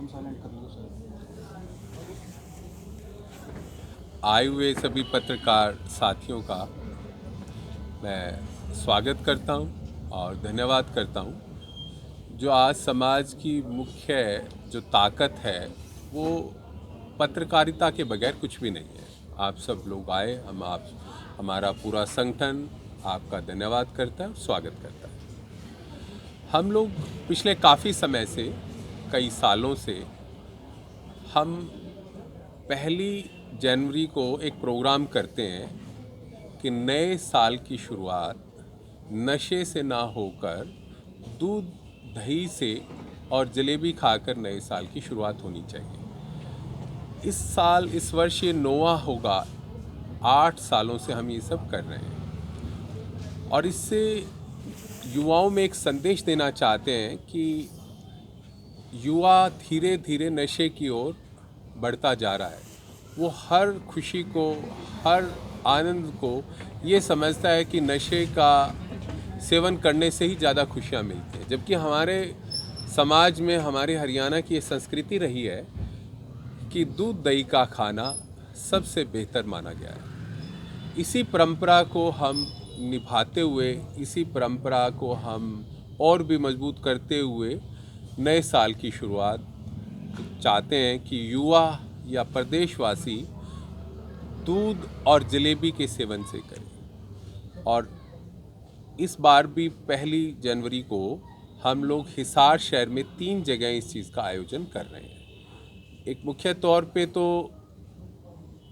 Phone silent कर लो sir. आए हुए सभी पत्रकार साथियों का मैं स्वागत करता हूं और धन्यवाद करता हूं। जो आज समाज की मुख्य जो ताकत है वो पत्रकारिता के बगैर कुछ भी नहीं है। आप सब लोग आए, हमारा पूरा संगठन आपका धन्यवाद करता है, स्वागत करता है। हम लोग पिछले काफ़ी समय से, कई सालों से हम 1 जनवरी को एक प्रोग्राम करते हैं कि नए साल की शुरुआत नशे से ना होकर दूध दही से और जलेबी खाकर नए साल की शुरुआत होनी चाहिए। इस वर्ष ये 9वां होगा। 8 सालों से हम ये सब कर रहे हैं और इससे युवाओं में एक संदेश देना चाहते हैं कि युवा धीरे धीरे नशे की ओर बढ़ता जा रहा है। वो हर खुशी को, हर आनंद को ये समझता है कि नशे का सेवन करने से ही ज़्यादा खुशियाँ मिलती हैं, जबकि हमारे समाज में, हमारे हरियाणा की ये संस्कृति रही है कि दूध दही का खाना सबसे बेहतर माना गया है। इसी परंपरा को हम निभाते हुए, इसी परंपरा को हम और भी मजबूत करते हुए नए साल की शुरुआत चाहते हैं कि युवा या प्रदेशवासी दूध और जलेबी के सेवन से करें। और इस बार भी 1 जनवरी को हम लोग हिसार शहर में 3 जगह इस चीज़ का आयोजन कर रहे हैं। एक मुख्य तौर पे तो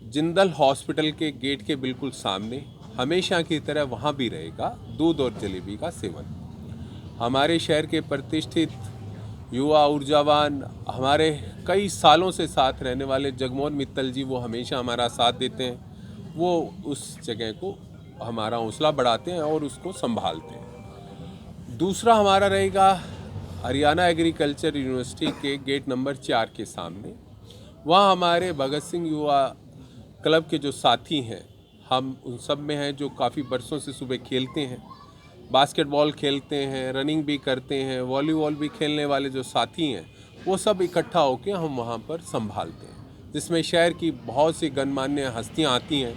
जिंदल हॉस्पिटल के गेट के बिल्कुल सामने हमेशा की तरह वहाँ भी रहेगा दूध और जलेबी का सेवन। हमारे शहर के प्रतिष्ठित युवा ऊर्जावान, हमारे कई सालों से साथ रहने वाले जगमोहन मित्तल जी, वो हमेशा हमारा साथ देते हैं। वो उस जगह को हमारा हौसला बढ़ाते हैं और उसको संभालते हैं। दूसरा हमारा रहेगा हरियाणा एग्रीकल्चर यूनिवर्सिटी के गेट नंबर 4 के सामने। वहाँ हमारे भगत सिंह युवा क्लब के जो साथी हैं, हम उन सब में हैं जो काफ़ी बरसों से सुबह खेलते हैं, बास्केटबॉल खेलते हैं, रनिंग भी करते हैं, वॉलीबॉल भी खेलने वाले जो साथी हैं, वो सब इकट्ठा होकर हम वहाँ पर संभालते हैं, जिसमें शहर की बहुत सी गणमान्य हस्तियाँ आती हैं।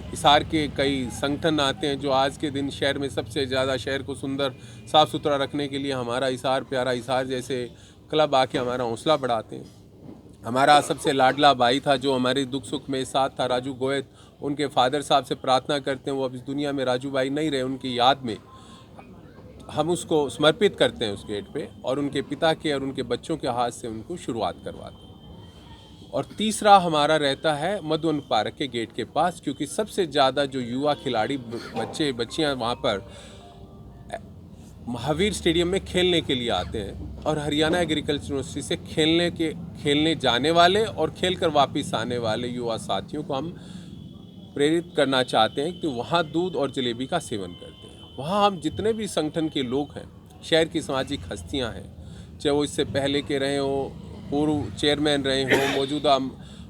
हिसार के कई संगठन आते हैं जो आज के दिन शहर में सबसे ज़्यादा शहर को सुंदर साफ़ सुथरा रखने के लिए हमारा हिसार, प्यारा हिसार जैसे क्लब आके हमारा हौसला बढ़ाते हैं। हमारा सबसे लाडला भाई था जो हमारे दुख सुख में साथ था, राजू गोयत, उनके फादर साहब से प्रार्थना करते हैं, वो अब इस दुनिया में राजू भाई नहीं रहे, उनकी याद में हम उसको समर्पित करते हैं उस गेट पे, और उनके पिता के और उनके बच्चों के हाथ से उनको शुरुआत करवाते हैं। और तीसरा हमारा रहता है मधुवन पार्क के गेट के पास, क्योंकि सबसे ज़्यादा जो युवा खिलाड़ी बच्चे बच्चियाँ वहाँ पर महावीर स्टेडियम में खेलने के लिए आते हैं, और हरियाणा एग्रीकल्चर यूनिवर्सिटी से खेलने जाने वाले और खेल कर वापस आने वाले युवा साथियों को हम प्रेरित करना चाहते हैं कि वहाँ दूध और जलेबी का सेवन करते हैं। वहाँ हम जितने भी संगठन के लोग हैं, शहर की सामाजिक हस्तियाँ हैं, चाहे वो इससे पहले के रहे हों, पूर्व चेयरमैन रहे हों, मौजूदा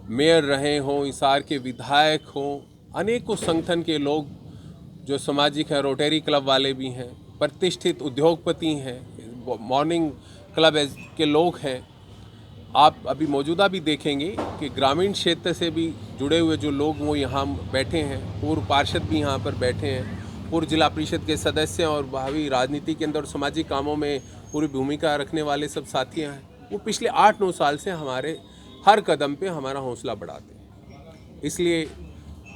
मेयर रहे हों, हिसार के विधायक हों, अनेकों संगठन के लोग जो सामाजिक है, रोटरी क्लब वाले भी हैं, प्रतिष्ठित उद्योगपति हैं, मॉर्निंग क्लब के लोग हैं। आप अभी मौजूदा भी देखेंगे कि ग्रामीण क्षेत्र से भी जुड़े हुए जो लोग वो यहाँ बैठे हैं, पूर्व पार्षद भी यहाँ पर बैठे हैं, पूर्व जिला परिषद के सदस्य और भावी राजनीति के अंदर सामाजिक कामों में पूरी भूमिका रखने वाले सब साथी हैं। वो पिछले 8-9 साल से हमारे हर कदम पे हमारा हौसला बढ़ाते हैं। इसलिए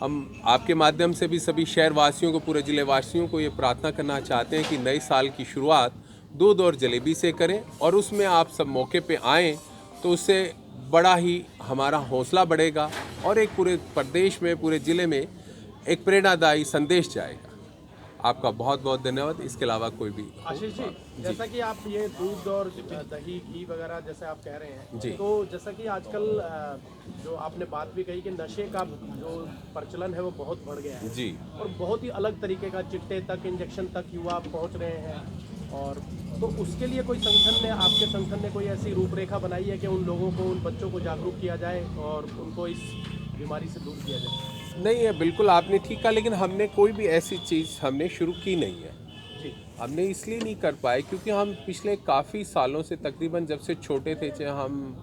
हम आपके माध्यम से भी सभी शहर वासियों को, पूरे ज़िले वासियों को ये प्रार्थना करना चाहते हैं कि नए साल की शुरुआत दूध और जलेबी से करें, और उसमें आप सब मौके पे आएँ तो उससे बड़ा ही हमारा हौसला बढ़ेगा और एक पूरे प्रदेश में, पूरे ज़िले में एक प्रेरणादायी संदेश जाएगा। आपका बहुत बहुत धन्यवाद। इसके अलावा कोई भी आशीष जी, जैसा कि आप ये दूध और दही घी वगैरह जैसे आप कह रहे हैं जी, तो जैसा कि आजकल जो आपने बात भी कही कि नशे का जो प्रचलन है वो बहुत बढ़ गया है जी, और बहुत ही अलग तरीके का, चिट्टे तक, इंजेक्शन तक युवा पहुंच रहे हैं। और तो उसके लिए कोई संगठन ने, आपके संगठन ने कोई ऐसी रूपरेखा बनाई है कि उन लोगों को, उन बच्चों को जागरूक किया जाए और उनको इस बीमारी से दूर किया जाए? नहीं है, बिल्कुल आपने ठीक कहा, लेकिन हमने कोई भी ऐसी चीज़ हमने शुरू की नहीं है। जी, हमने इसलिए नहीं कर पाए क्योंकि हम पिछले काफ़ी सालों से, तकरीबन जब से छोटे थे, चाहे हम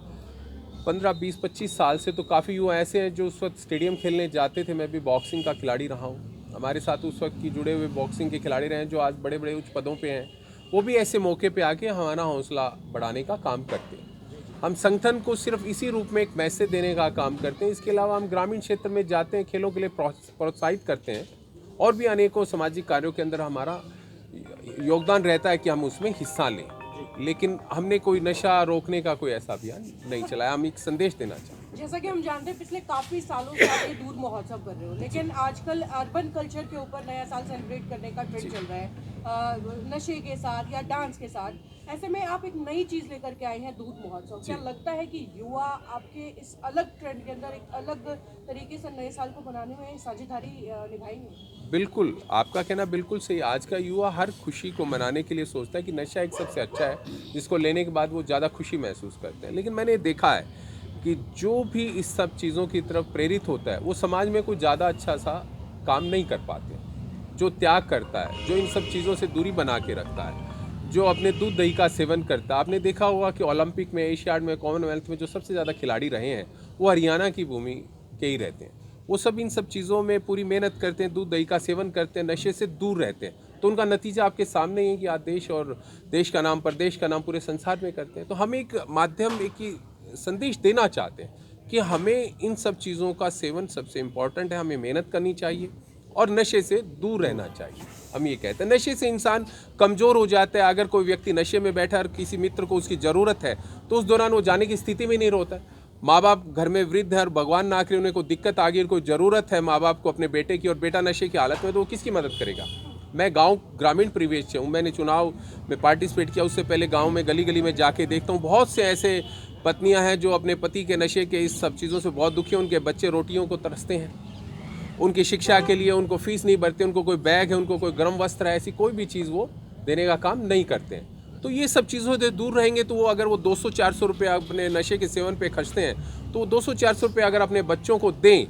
15, 20, 25 साल से तो काफ़ी युवा ऐसे हैं जो उस वक्त स्टेडियम खेलने जाते थे। मैं भी बॉक्सिंग का खिलाड़ी रहा हूँ, हमारे साथ उस वक्त की जुड़े हुए बॉक्सिंग के खिलाड़ी रहे हैं जो आज बड़े बड़े उच्च पदों पे हैं। वो भी ऐसे मौके पे आके हमारा हौसला बढ़ाने का काम करते हैं। हम संगठन को सिर्फ इसी रूप में एक मैसेज देने का काम करते हैं। इसके अलावा हम ग्रामीण क्षेत्र में जाते हैं, खेलों के लिए प्रोत्साहित करते हैं और भी अनेकों सामाजिक कार्यों के अंदर हमारा योगदान रहता है कि हम उसमें हिस्सा लें। लेकिन हमने कोई नशा रोकने का कोई ऐसा अभियान नहीं चलाया। हम एक संदेश देना चाहते हैं। जैसा कि हम जानते हैं पिछले काफी सालों से आप ये दूध महोत्सव कर रहे हो, लेकिन आजकल अर्बन कल्चर के ऊपर नया साल सेलिब्रेट करने का ट्रेंड चल रहा है, नशे के साथ या डांस के साथ। ऐसे में आप एक नई चीज लेकर के आए हैं दूध महोत्सव। क्या लगता है कि युवा आपके इस अलग ट्रेंड के अंदर एक अलग तरीके से नए साल को बनाने में साझेदारी निभाएंगे? बिल्कुल, आपका कहना बिल्कुल सही। आज का युवा हर खुशी को मनाने के लिए सोचता है कि नशा एक सबसे अच्छा है जिसको लेने के बाद वो ज़्यादा खुशी महसूस करते हैं। लेकिन मैंने देखा है कि जो भी इस सब चीज़ों की तरफ प्रेरित होता है वो समाज में कोई ज़्यादा अच्छा सा काम नहीं कर पाते। जो त्याग करता है, जो इन सब चीज़ों से दूरी बना के रखता है, जो अपने दूध दही का सेवन करता है। आपने देखा होगा कि ओलंपिक में, एशियाड में, कॉमनवेल्थ में जो सबसे ज़्यादा खिलाड़ी रहे हैं वो हरियाणा की भूमि के ही रहते हैं। वो सब इन सब चीज़ों में पूरी मेहनत करते हैं, दूध दही का सेवन करते हैं, नशे से दूर रहते हैं। तो उनका नतीजा आपके सामने ही है कि आज देश और देश का नाम, प्रदेश का नाम पूरे संसार में करते हैं। तो हम एक माध्यम, एक ही संदेश देना चाहते हैं कि हमें इन सब चीज़ों का सेवन सबसे इम्पॉर्टेंट है। हमें मेहनत करनी चाहिए और नशे से दूर रहना चाहिए। हम ये कहते हैं नशे से इंसान कमज़ोर हो जाता है। अगर कोई व्यक्ति नशे में बैठा और किसी मित्र को उसकी ज़रूरत है तो उस दौरान वो जाने की स्थिति में नहीं होता है। माँ बाप घर में वृद्ध है और भगवान ना करे उन्हें कोई दिक्कत आ गई और कोई ज़रूरत है माँ बाप को अपने बेटे की और बेटा नशे की हालत में, तो वो किसकी मदद करेगा? मैं गांव ग्रामीण परिवेश से हूँ। मैंने चुनाव में पार्टिसिपेट किया, उससे पहले गांव में गली गली में जाके देखता हूँ। बहुत से ऐसे पत्नियाँ हैं जो अपने पति के नशे के इस सब चीज़ों से बहुत दुखी हैं। उनके बच्चे रोटियों को तरसते हैं, उनकी शिक्षा के लिए उनको फीस नहीं भरते, उनको कोई बैग है, उनको कोई गर्म वस्त्र है, ऐसी कोई भी चीज़ वो देने का काम नहीं करते हैं। तो ये सब चीज़ों से दूर रहेंगे तो वो अगर वो 200-400 रुपये अपने नशे के सेवन पे खर्चते हैं तो वो 200-400 रुपये अगर अपने बच्चों को दें,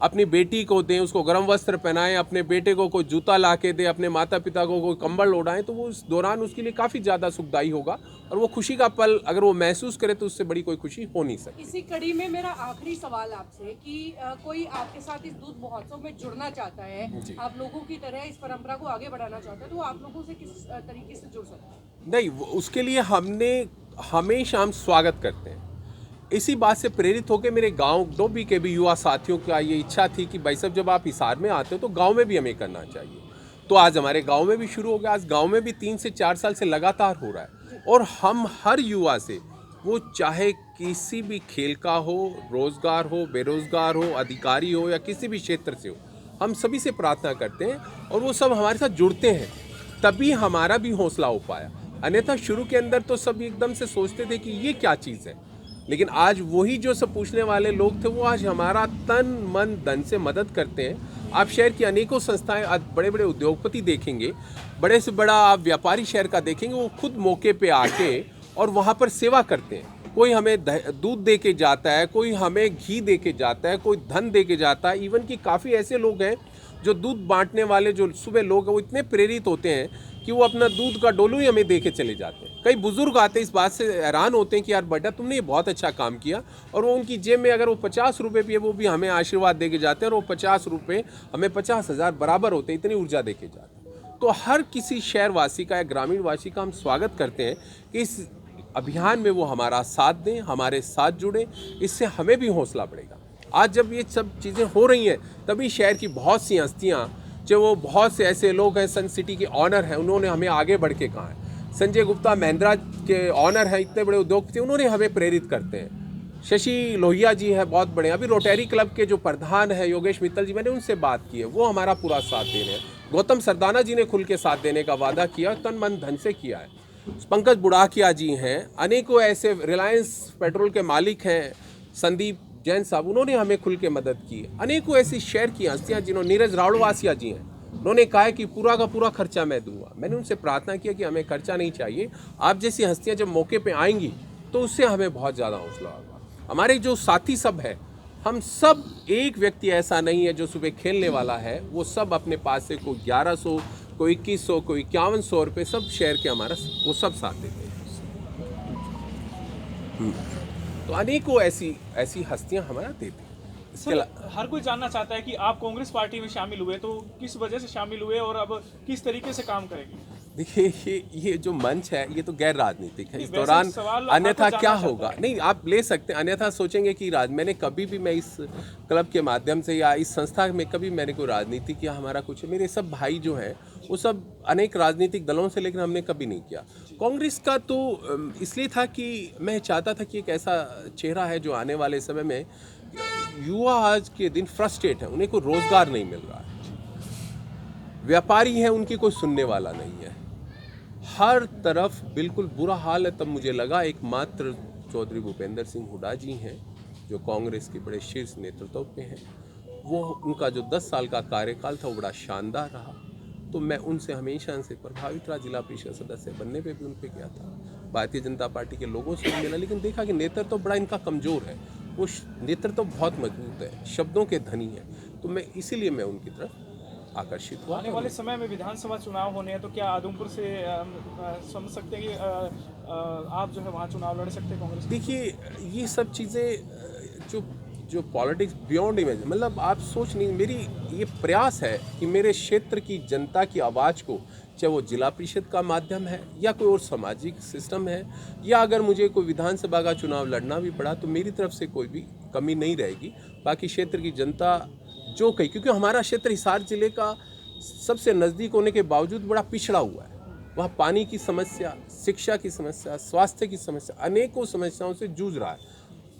अपनी बेटी को दें, उसको गर्म वस्त्र पहनाएं, अपने बेटे को कोई जूता ला के दें, अपने माता पिता को कोई कंबल ओढ़ाएं, तो वो उस दौरान उसके लिए काफ़ी ज़्यादा सुखदायी होगा और वो खुशी का पल अगर वो महसूस करे तो उससे बड़ी कोई खुशी हो नहीं सकती। इसी कड़ी में मेरा आखिरी सवाल आपसे कि कोई आपके साथ इस दूध महोत्सव में जुड़ना चाहता है, आप लोगों की तरह इस परंपरा को आगे बढ़ाना चाहता है, तो आप लोगों से किस तरीके से जुड़ सकते हैं? नहीं, उसके लिए हमने हमेशा हम स्वागत करते हैं। इसी बात से प्रेरित होकर मेरे गांव डोभी के भी युवा साथियों का ये इच्छा थी कि भाई साहब जब आप हिसार में आते हो तो गांव में भी हमें करना चाहिए। तो आज हमारे गांव में भी शुरू हो गया। आज गांव में भी 3 से 4 साल से लगातार हो रहा है और हम हर युवा से, वो चाहे किसी भी खेल का हो, रोजगार हो, बेरोजगार हो, अधिकारी हो या किसी भी क्षेत्र से हो, हम सभी से प्रार्थना करते हैं और वो सब हमारे साथ जुड़ते हैं, तभी हमारा भी हौसला हो पाया। अन्यथा शुरू के अंदर तो सब एकदम से सोचते थे कि ये क्या चीज़ है, लेकिन आज वही जो सब पूछने वाले लोग थे वो आज हमारा तन मन धन से मदद करते हैं। आप शहर की अनेकों संस्थाएं, आज बड़े बड़े उद्योगपति देखेंगे, बड़े से बड़ा आप व्यापारी शहर का देखेंगे, वो खुद मौके पे आके और वहाँ पर सेवा करते हैं। कोई हमें दूध दे के जाता है, कोई हमें घी दे के जाता है, कोई धन दे के जाता है। इवन कि काफ़ी ऐसे लोग हैं जो दूध बांटने वाले जो सुबह लोग हैं वो इतने प्रेरित होते हैं कि वो अपना दूध का डोलू ही हमें दे के चले जाते हैं। कई बुजुर्ग आते हैं, इस बात से हैरान होते हैं कि यार बेटा तुमने ये बहुत अच्छा काम किया, और वो उनकी जेब में अगर वो 50 रुपये भी है वो भी हमें आशीर्वाद दे के जाते हैं और वो 50 रुपये हमें 50,000 बराबर होते हैं, इतनी ऊर्जा दे के जाते हैं। तो हर किसी शहरवासी का या ग्रामीण वासी का हम स्वागत करते हैं कि इस अभियान में वो हमारा साथ दें, हमारे साथ जुड़ें, इससे हमें भी हौसला बढ़ेगा। आज जब ये सब चीज़ें हो रही हैं तभी शहर की बहुत सी हस्तियाँ, जो वो बहुत से ऐसे लोग हैं, सन सिटी के ऑनर हैं, उन्होंने हमें आगे बढ़ के कहा है। संजय गुप्ता महिंद्रा के ऑनर हैं, इतने बड़े उद्योगपति, उन्होंने हमें प्रेरित करते हैं। शशि लोहिया जी हैं, बहुत बड़े। अभी रोटरी क्लब के जो प्रधान हैं योगेश मित्तल जी, मैंने उनसे बात की है, वो हमारा पूरा साथ दे रहे हैं। गौतम सरदाना जी ने खुल के साथ देने का वादा किया, तन मन धन से किया है। पंकज बुढ़ाकिया जी हैं, अनेकों ऐसे, रिलायंस पेट्रोल के मालिक हैं संदीप जैन साहब, उन्होंने हमें खुल के मदद की। अनेकों ऐसी शहर की हस्तियाँ जिन्होंने, नीरज रावड़वासिया जी हैं, उन्होंने कहा है कि पूरा का पूरा खर्चा मैं दूंगा। मैंने उनसे प्रार्थना किया कि हमें खर्चा नहीं चाहिए, आप जैसी हस्तियाँ जब मौके पे आएंगी तो उससे हमें बहुत ज़्यादा हौसला होगा। हमारे जो साथी सब है, हम सब, एक व्यक्ति ऐसा नहीं है जो सुबह खेलने वाला है, वो सब अपने पास से कोई 1100, कोई 2100, कोई 5100 रुपये, सब शहर के हमारा वो सब साथ देते हैं। तो अनेकों ऐसी हस्तियां हमारा देती हैं। इसके सर, अला- हर कोई जानना चाहता है कि आप कांग्रेस पार्टी में शामिल हुए तो किस वजह से शामिल हुए और अब किस तरीके से काम करेंगे? देखिए ये जो मंच है ये तो गैर राजनीतिक है। इस वैसे दौरान सवाल अन्यथा आपको क्या जानना होगा, चाहता नहीं आप ले सकते हैं, अन्यथा सोचेंगे कि मैंने कभी भी, मैं इस क्लब के माध्यम से या इस संस्था में कभी मैंने कोई राजनीति किया, हमारा कुछ, मेरे सब भाई जो हैं वो सब अनेक राजनीतिक दलों से, लेकिन हमने कभी नहीं किया। कांग्रेस का तो इसलिए था कि मैं चाहता था कि एक ऐसा चेहरा है जो आने वाले समय में, युवा आज के दिन फ्रस्ट्रेट है, उन्हें कोई रोजगार नहीं मिल रहा है, व्यापारी हैं उनकी कोई सुनने वाला नहीं है, हर तरफ बिल्कुल बुरा हाल है। तब मुझे लगा एकमात्र चौधरी भूपेंद्र सिंह हुड्डा जी हैं जो कांग्रेस के बड़े शीर्ष नेतृत्व पे हैं, वो उनका जो 10 साल का कार्यकाल था वो बड़ा शानदार रहा। तो मैं उनसे हमेशा से प्रभावित रहा, जिला परिषद सदस्य बनने पे भी उन पे गया था, भारतीय जनता पार्टी के लोगों से भी मिला, लेकिन देखा कि नेतृत्व तो बड़ा इनका कमज़ोर है, वो नेतृत्व तो बहुत मजबूत है, शब्दों के धनी है। तो मैं इसीलिए मैं उनकी तरफ आकर्षित हुआ। आने वाले समय में विधानसभा चुनाव होने हैं तो क्या आदमपुर से समझ सकते हैं कि आप जो है वहाँ चुनाव लड़ सकते हैं कांग्रेस? देखिए ये सब चीज़ें जो पॉलिटिक्स बियॉन्ड इमेज, मतलब आप सोच नहीं, मेरी ये प्रयास है कि मेरे क्षेत्र की जनता की आवाज़ को, चाहे वो जिला परिषद का माध्यम है या कोई और सामाजिक सिस्टम है, या अगर मुझे कोई विधानसभा का चुनाव लड़ना भी पड़ा तो मेरी तरफ से कोई भी कमी नहीं रहेगी। बाकी क्षेत्र की जनता जो कही, क्योंकि हमारा क्षेत्र हिसार जिले का सबसे नज़दीक होने के बावजूद बड़ा पिछड़ा हुआ है, वहाँ पानी की समस्या, शिक्षा की समस्या, स्वास्थ्य की समस्या, अनेकों समस्याओं से जूझ रहा है।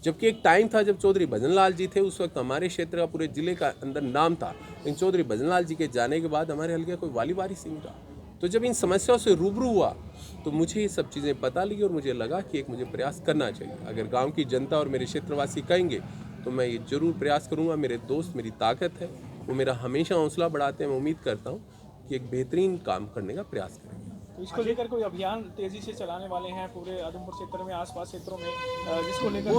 जबकि एक टाइम था जब चौधरी भजनलाल जी थे, उस वक्त हमारे क्षेत्र का पूरे जिले का अंदर नाम था, लेकिन चौधरी भजनलाल जी के जाने के बाद हमारे हल्के कोई वाली वारिस नहीं रहा। तो जब इन समस्याओं से रूबरू हुआ तो मुझे ये सब चीज़ें पता लगी और मुझे लगा कि एक मुझे प्रयास करना चाहिए। अगर गांव की जनता और मेरे क्षेत्रवासी कहेंगे तो मैं ये जरूर प्रयास करूंगा। मेरे दोस्त मेरी ताकत है, वो मेरा हमेशा हौसला बढ़ाते हैं। मैं उम्मीद करता हूँ कि एक बेहतरीन काम करने का प्रयास करेंगे। तो इसको लेकर कोई अभियान तेजी से चलाने वाले हैं पूरे आदमपुर क्षेत्र में, आसपास क्षेत्रों में, जिसको लेकर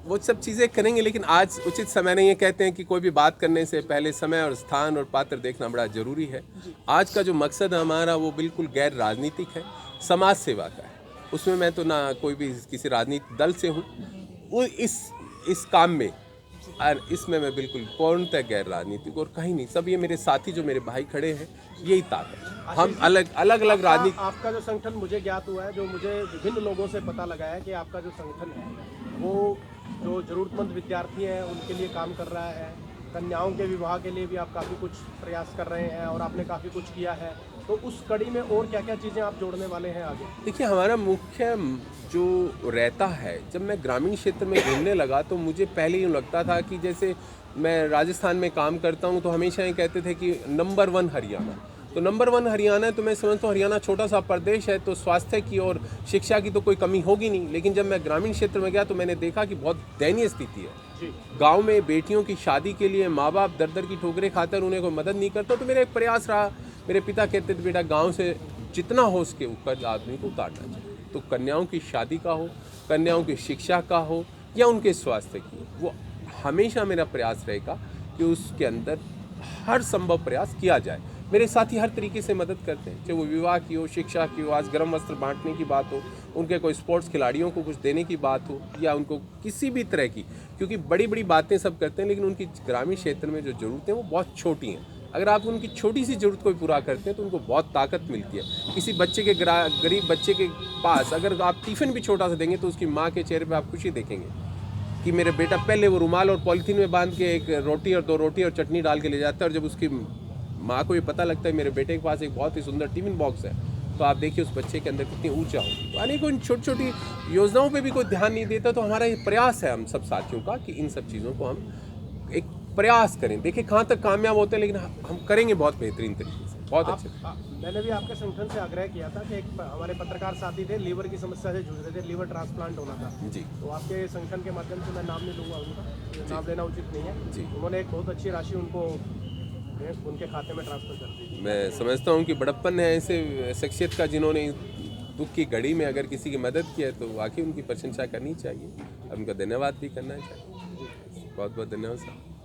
वो सब चीज़ें करेंगे, लेकिन आज उचित समय नहीं है। कहते हैं कि कोई भी बात करने से पहले समय और स्थान और पात्र देखना बड़ा जरूरी है। आज का जो मकसद है हमारा वो बिल्कुल गैर राजनीतिक है, समाज सेवा का है। उसमें मैं तो ना कोई भी किसी राजनीतिक दल से हूँ, वो इस काम में और इसमें मैं बिल्कुल पूर्णतः गैर राजनीतिक और कहीं नहीं। सब ये मेरे साथी जो मेरे भाई खड़े हैं, यही ताकत है। हम अलग अलग राजनीति। आपका जो संगठन मुझे ज्ञात हुआ है, जो मुझे विभिन्न लोगों से पता लगा है कि आपका जो संगठन है वो जो जरूरतमंद विद्यार्थी हैं उनके लिए काम कर रहा है, कन्याओं के विवाह के लिए भी आप काफ़ी कुछ प्रयास कर रहे हैं और आपने काफ़ी कुछ किया है। तो उस कड़ी में और क्या क्या चीज़ें आप जोड़ने वाले हैं आगे? देखिए हमारा मुख्य जो रहता है, जब मैं ग्रामीण क्षेत्र में घूमने लगा तो मुझे पहले यूँ लगता था कि जैसे मैं राजस्थान में काम करता हूँ तो हमेशा ये कहते थे कि नंबर 1 हरियाणा, तो नंबर 1 हरियाणा है। तो मैं समझता हूँ हरियाणा छोटा सा प्रदेश है तो स्वास्थ्य की और शिक्षा की तो कोई कमी होगी नहीं। लेकिन जब मैं ग्रामीण क्षेत्र में गया तो मैंने देखा कि बहुत दयनीय स्थिति है। गांव में बेटियों की शादी के लिए माँ बाप दर दर की ठोकरें खाकर उन्हें कोई मदद नहीं करता। तो मेरा एक प्रयास रहा, मेरे पिता कहते थे बेटा गांव से जितना हो सके ऊपर आदमी को उतारना चाहिए। तो कन्याओं की शादी का हो, कन्याओं की शिक्षा का हो या उनके स्वास्थ्य की, वो हमेशा मेरा प्रयास रहेगा कि उसके अंदर हर संभव प्रयास किया जाए। मेरे साथी हर तरीके से मदद करते हैं, चाहे वो विवाह की हो, शिक्षा की हो, आज गर्म वस्त्र बांटने की बात हो, उनके कोई स्पोर्ट्स खिलाड़ियों को कुछ देने की बात हो या उनको किसी भी तरह की, क्योंकि बड़ी बड़ी बातें सब करते हैं लेकिन उनकी ग्रामीण क्षेत्र में जो ज़रूरतें वो बहुत छोटी हैं। अगर आप उनकी छोटी सी ज़रूरत को भी पूरा करते हैं तो उनको बहुत ताकत मिलती है। किसी बच्चे के गरीब बच्चे के पास अगर आप टिफ़िन भी छोटा सा देंगे तो उसकी माँ के चेहरे पर आप खुशी देखेंगे कि मेरे बेटा पहले वो रुमाल और पॉलीथीन में बांध के एक रोटी और 2 रोटी और चटनी डाल के ले जाता है, और जब उसकी माँ को ये पता लगता है मेरे बेटे के पास एक बहुत ही सुंदर टिफिन बॉक्स है, तो आप देखिए उस बच्चे के अंदर कितनी ऊर्जा होगी। तो अनेकों इन छोटी छोटी योजनाओं पे भी कोई ध्यान नहीं देता। तो हमारा ये प्रयास है हम सब साथियों का कि इन सब चीज़ों को हम एक प्रयास करें। देखिए कहाँ तक कामयाब होते हैं, लेकिन हम करेंगे बहुत बेहतरीन तरीके से, बहुत अच्छे। मैंने भी आपके संगठन से आग्रह किया था कि एक हमारे पत्रकार साथी थे, लीवर की समस्या से जूझ रहे थे, लीवर ट्रांसप्लांट होना था जी। तो आपके संगठन के माध्यम से, मैं नाम नहीं लूँगा उनका, नाम लेना उचित नहीं है जी। उन्होंने एक बहुत अच्छी राशि उनके खाते में ट्रांसफर कर दी। मैं समझता हूँ कि बड़प्पन है ऐसे शख्सियत का जिन्होंने दुख की घड़ी में अगर किसी की मदद की है तो वाकई उनकी प्रशंसा करनी चाहिए और उनका धन्यवाद भी करना चाहिए। बहुत बहुत धन्यवाद साहब।